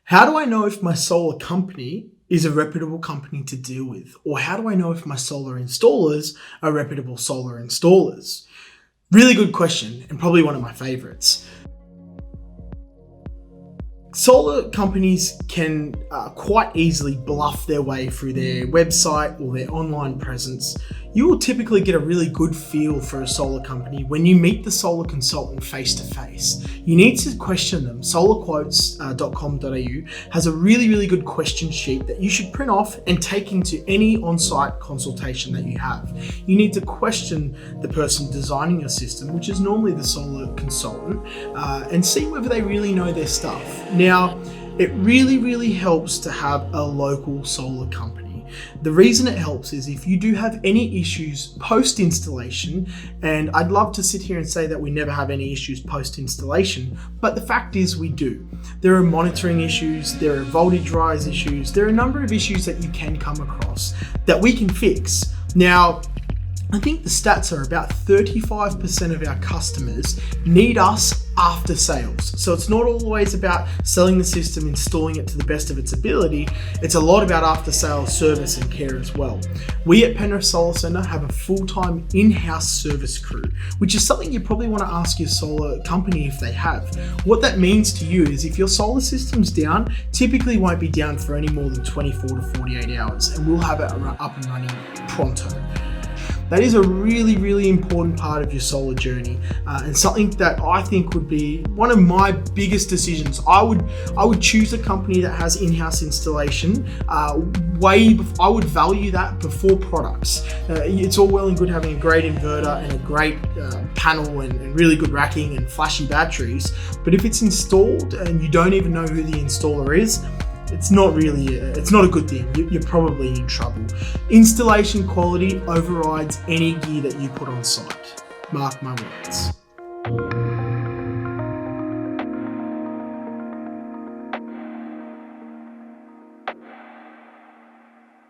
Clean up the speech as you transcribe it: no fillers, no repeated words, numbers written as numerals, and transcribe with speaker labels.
Speaker 1: How do I know if my solar company is a reputable company to deal with? Or how do I know if my solar installers are reputable solar installers? Really good question, and probably one of my favorites. Solar companies can quite easily bluff their way through their website or their online presence. You will typically get a really good feel for a solar company when you meet the solar consultant face to face. You need to question them. Solarquotes.com.au has a really good question sheet that you should print off and take into any on-site consultation that you have. You need to question the person designing your system, which is normally the solar consultant, and see whether they really know their stuff. Now, it really helps to have a local solar company. The reason it helps is if you do have any issues post-installation, and I'd love to sit here and say that we never have any issues post-installation, but the fact is we do. There are monitoring issues, there are voltage rise issues, there are a number of issues that you can come across that we can fix. Now, I think the stats are about 35% of our customers need us after sales. So it's not always about selling the system, installing it to the best of its ability. It's a lot about after sales service and care as well. We at Penrith Solar Centre have a full-time in-house service crew, which is something you probably want to ask your solar company if they have. What that means to you is if your solar system's down, typically won't be down for any more than 24 to 48 hours, and we'll have it up and running pronto. That is a really important part of your solar journey, and something that I think would be one of my biggest decisions. I would choose a company that has in-house installation. I would value that before products. It's all well and good having a great inverter and a great panel and really good racking and flashy batteries, but if it's installed and you don't even know who the installer is, it's not a good thing. You're probably in trouble. Installation quality overrides any gear that you put on site. Mark my words.